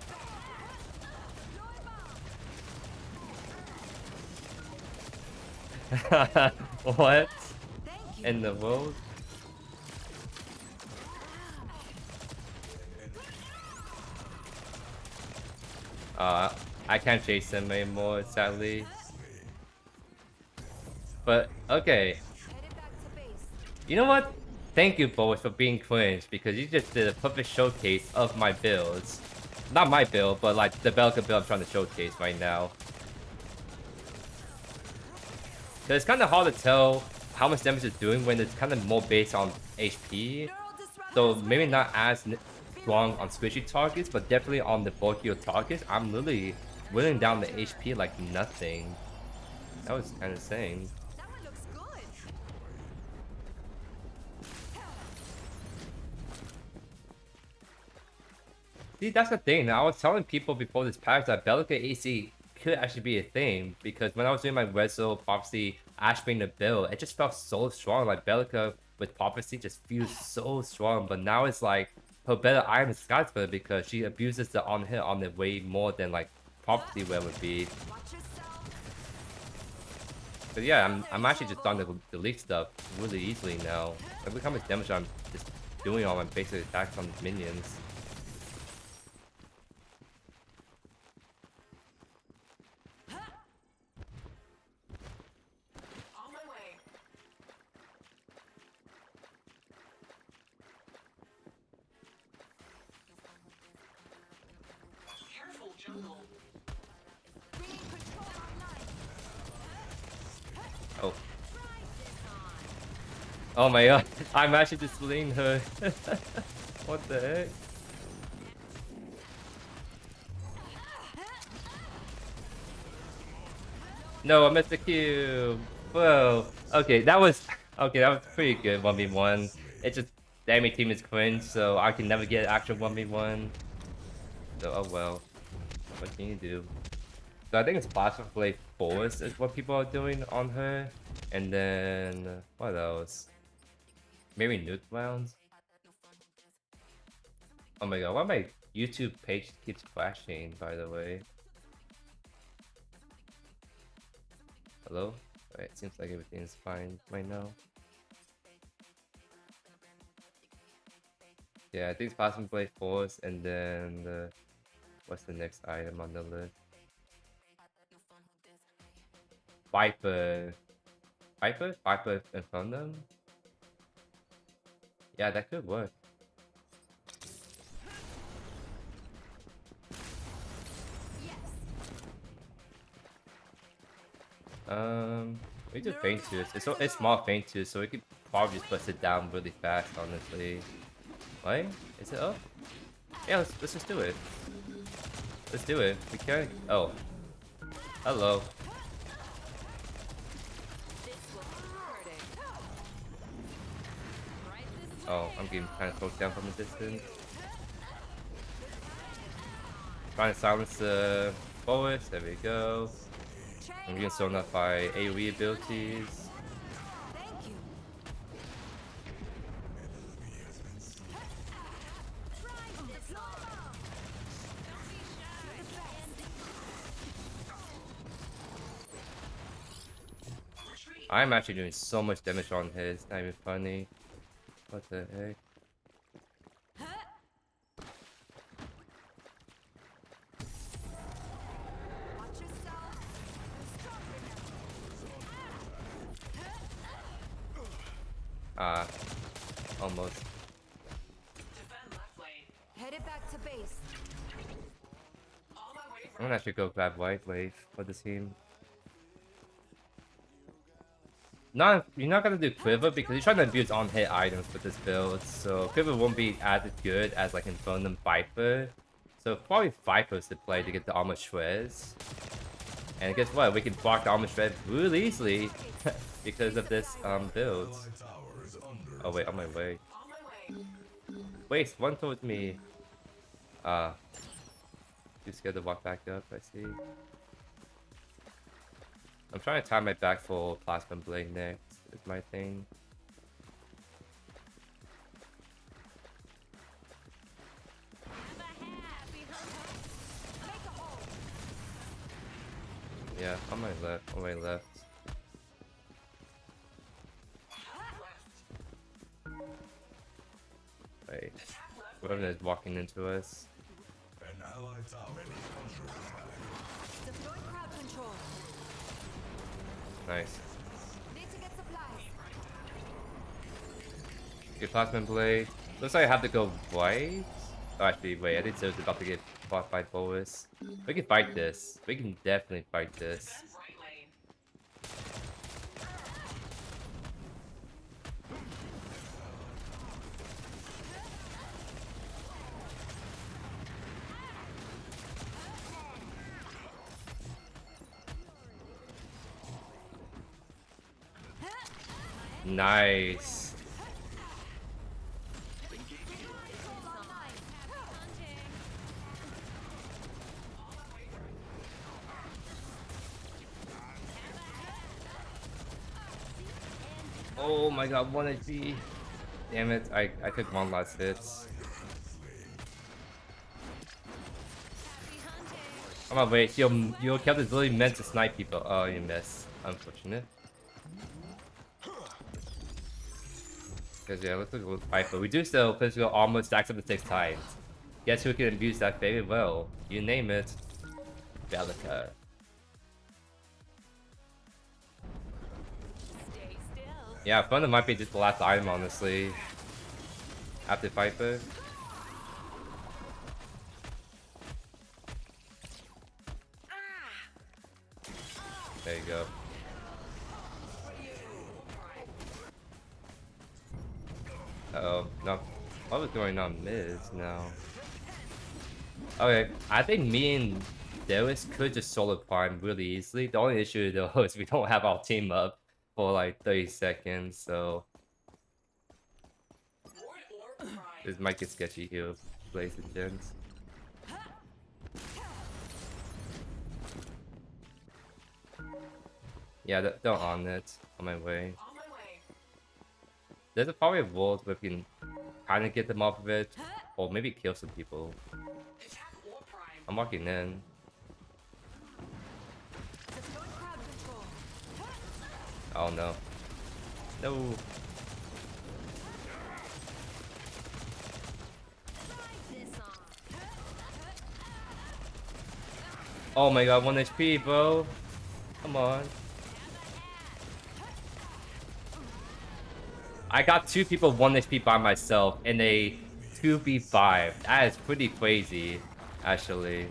Speaker 3: best. Deploy bomb.
Speaker 1: What
Speaker 3: Thank you.
Speaker 1: in the world? I can't chase him anymore, sadly. But okay,
Speaker 3: Headed back to base.
Speaker 1: you know what? Thank you, boys, for being cringe because you just did a perfect showcase of my builds. Not my build, but like the Belica build I'm trying to showcase right now. Cause it's kind of hard to tell how much damage it's doing when it's kind of more based on HP. So maybe not as strong on squishy targets, but definitely on the bulkier targets. I'm literally whittling down the HP like nothing. That was kind of insane.
Speaker 3: That one looks good.
Speaker 1: See, that's the thing. I was telling people before this patch that Belica AC could actually be a thing because when I was doing my Rezo Prophecy Ashbringer build, it just felt so strong. Like Belica with Prophecy just feels so strong, but now it's like her better item is Skyspeeder because she abuses the on hit on the way more than like Prophecy where would be.
Speaker 3: Watch yourself.
Speaker 1: But yeah, I'm actually just starting to delete stuff really easily now. Like look how much damage I'm just doing on my basic attacks on minions.
Speaker 3: On my way. Careful, jungle. Bringing control online.
Speaker 1: Oh. Oh my god, I'm actually displaying her. What the heck? No, I missed the cube. Whoa. Okay, that was pretty good 1v1. It's just the enemy team is cringe, so I can never get actual 1v1. So oh well. What can you do? So I think it's Plasma Blade Force is what people are doing on her. And then what else? Maybe nuke rounds. Oh my god, why my YouTube page keeps crashing, by the way? Hello? Alright, seems like everything's fine right now. Yeah, I think it's Plasma Blade Force, and then what's the next item on the list? Viper. Viper? Viper Infernum? Yeah, that could work. We do Feint too. It's small Feint too, so we could probably just bust it down really fast, honestly. What? Is it up? Yeah, let's just do it. Let's do it. We can. Oh. Hello. Oh, I'm getting kind of poked down from a distance. Trying to silence the forest. There we go. I'm getting thrown up by AoE abilities.
Speaker 3: Thank you. Try this on. Don't be shy.
Speaker 1: I'm actually doing so much damage on his. It's not even funny. What the heck?
Speaker 3: Watch yourself. I'm stronger now.
Speaker 1: Ah, almost.
Speaker 3: Defend left lane. Headed back to base. On my way.
Speaker 1: I'm gonna actually go grab White Wave for the team. No, you're not gonna do Quiver because you're trying to abuse on-hit items with this build, so Quiver won't be as good as like Infernum Viper. So probably Vipers to play to get the armor shreds. And guess what? We can block the armor shred really easily because of this build. Oh wait, on my way. Wait, one towards me. Too scared to walk back up, I see. I'm trying to time my back for Plasma Blade next, is my thing. Yeah, on my left, on my left. Wait, whoever is walking into us.
Speaker 2: An allied tower under attack.
Speaker 3: Deploy crowd control.
Speaker 1: Nice.
Speaker 3: Need to get supplies.
Speaker 1: Good plasma blade. Looks like I have to go white. Oh, actually, wait. I think Zeus is about to get fought by Boris. We can fight this. We can definitely fight this. Nice. Oh my god, 1 HP. Damn it, I took one last hit. Come on, wait, your captain is really meant to snipe people. Oh, you missed. Unfortunate. Because yeah, let's look at fight, but we do still physical armor stacks up to 6 times. Guess who can abuse that very well? You name it. Belica.
Speaker 3: Stay still.
Speaker 1: Yeah, Infernum might be just the last item, honestly. After Viper. There you go. Uh-oh, no. What was going on mid now? Okay, I think me and Darius could just solo farm really easily. The only issue though is we don't have our team up for like 30 seconds, so this might get sketchy here, ladies and gents. Yeah, don't on it. On my way. There's probably a world where we can kind of get them off of it, or maybe kill some people. I'm walking in.
Speaker 3: Deploy crowd control.
Speaker 1: Oh no. No.
Speaker 3: This on.
Speaker 1: Oh my god, 1 HP, bro. Come on. I got 2 people 1 HP by myself in a 2v5. That is pretty crazy, actually.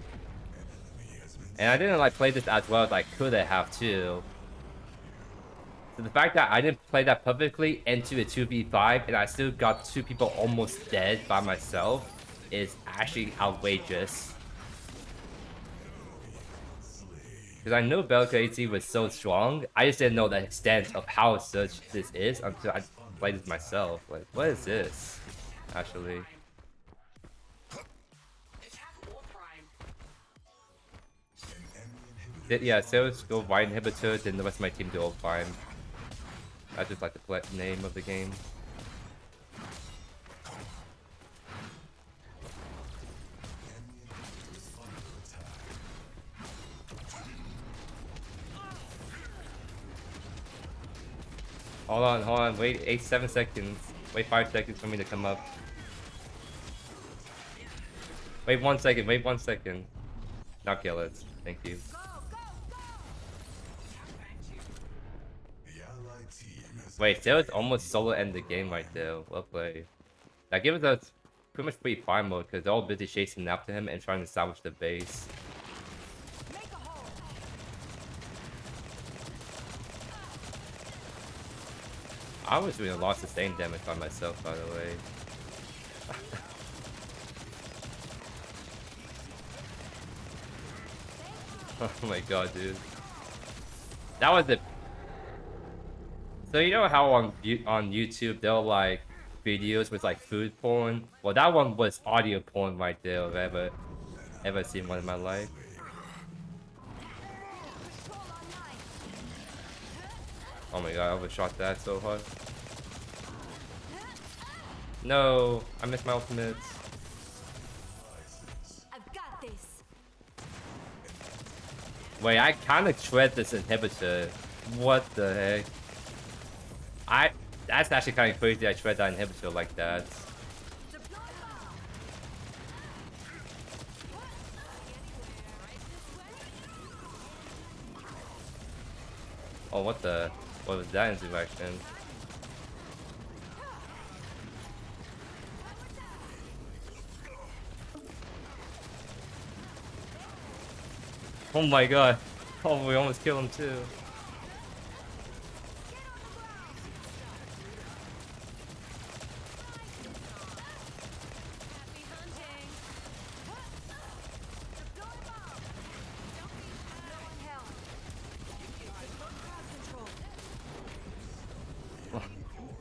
Speaker 1: And I didn't like play this as well as I could have too. So the fact that I didn't play that perfectly into a 2v5 and I still got 2 people almost dead by myself is actually outrageous. Because I know Belica ADC was so strong, I just didn't know the extent of how such this is until I played this myself. Like, what is this? Actually. Yeah, Sales go white inhibitor, then the rest of my team do all prime. I just like the name of the game. Hold on, wait 7 seconds. Wait 5 seconds for me to come up. Wait 1 second, wait 1 second. Now kill it. Thank you. Wait, that was almost solo end the game right there. Well played. That gives us pretty much free farm mode because they're all busy chasing after him and trying to salvage the base. I was doing a lot of sustained damage by myself, by the way. Oh my god, dude. That was it. So you know how on YouTube there are like videos with like food porn? Well, that one was audio porn right there. If I ever seen one in my life. Oh my god, I overshot that so hard. No, I missed my ultimates.
Speaker 3: I've got this.
Speaker 1: Wait, I kind of tread this inhibitor. What the heck? That's actually kind of crazy. I tread that inhibitor like that. Oh, what the? What was that insurrection? Oh my god. Oh, we almost killed him too.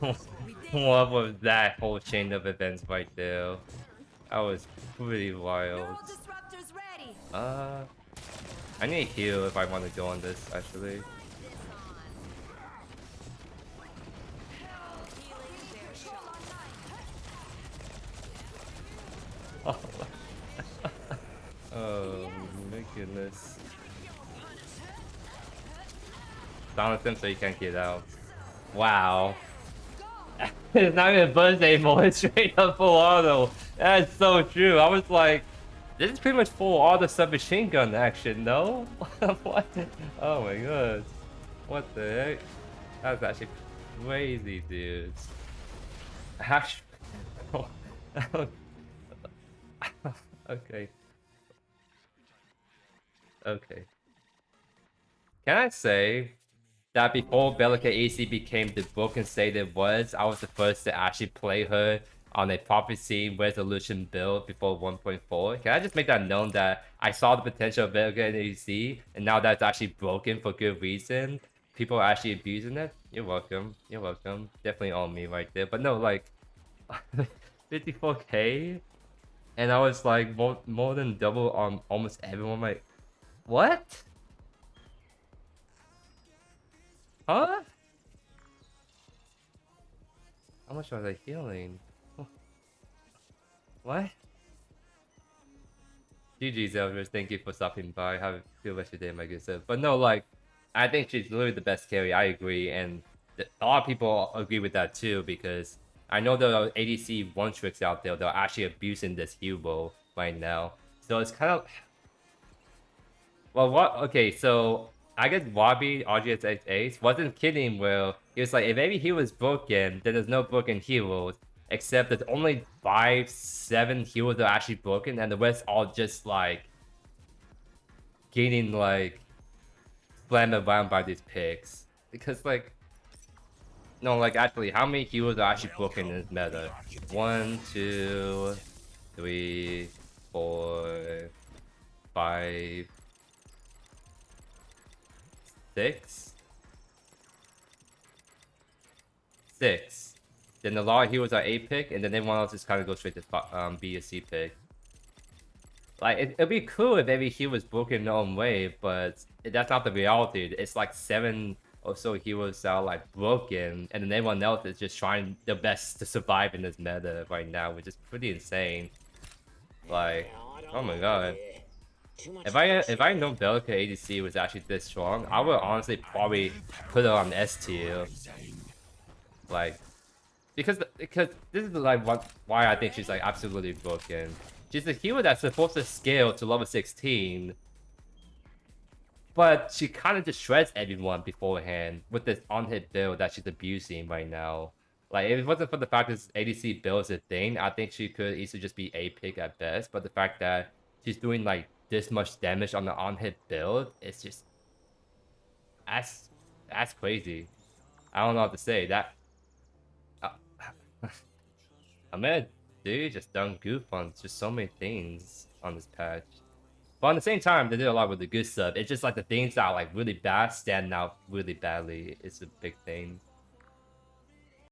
Speaker 3: Happy hunting.
Speaker 1: What was that whole chain of events right there? That was pretty wild.
Speaker 3: Neural disruptors ready.
Speaker 1: I need to heal if I want to go on this, actually.
Speaker 3: Healing their shot.
Speaker 1: Oh my goodness. Silence him so he can't get out. Wow. It's not even buzz anymore, it's straight up full auto. That's so true. I was like, this is pretty much full auto submachine gun action, no? What? Oh my god. What the heck? That's actually crazy, dude. Ash. Okay. Okay. Can I say that before Belica AC became the broken state it was, I was the first to actually play her on a prophecy resolution build before 1.4? Can I just make that known that I saw the potential of Belica AC, and now that's actually broken for good reason? People are actually abusing it? You're welcome. You're welcome. Definitely on me right there. But no, like, 54k? And I was like more than double on almost everyone. Like, what? Huh? How much was I healing? What? GG's Elders, thank you for stopping by. Have a good rest of your day, my good sir. But no, like, I think she's literally the best carry. I agree, and a lot of people agree with that too, because I know there are ADC one tricks out there that are actually abusing this hero right now. So it's kind of, well, what? Okay, so I guess Wabi RGS Ace wasn't kidding. Well, he was like, if every hero is broken, then there's no broken heroes. Except that only 5, 7 heroes are actually broken, and the rest all just like getting like slammed around by these picks. Because like, no, like actually, how many heroes are actually broken in this meta? 1, 2, 3, 4, 5. 6? 6. Then a lot of heroes are A pick, and then everyone else just kind of goes straight to B or C pick. Like, it'd be cool if every hero was broken in their own way, but that's not the reality. It's like 7 or so heroes that are like broken, and then everyone else is just trying their best to survive in this meta right now, which is pretty insane. Like, oh my god. If I know Belica ADC was actually this strong, I would honestly probably put her on S tier. Like, because this is like why I think she's like absolutely broken. She's a hero that's supposed to scale to level 16, but she kind of just shreds everyone beforehand with this on-hit build that she's abusing right now. Like, if it wasn't for the fact that this ADC build is a thing, I think she could easily just be A pick at best. But the fact that she's doing like this much damage on the on-hit build, it's just that's crazy. I don't know what to say. That I mean, dude, just done goof on just so many things on this patch. But at the same time, they did a lot with the good stuff. It's just like the things that are like really bad stand out really badly. It's a big thing.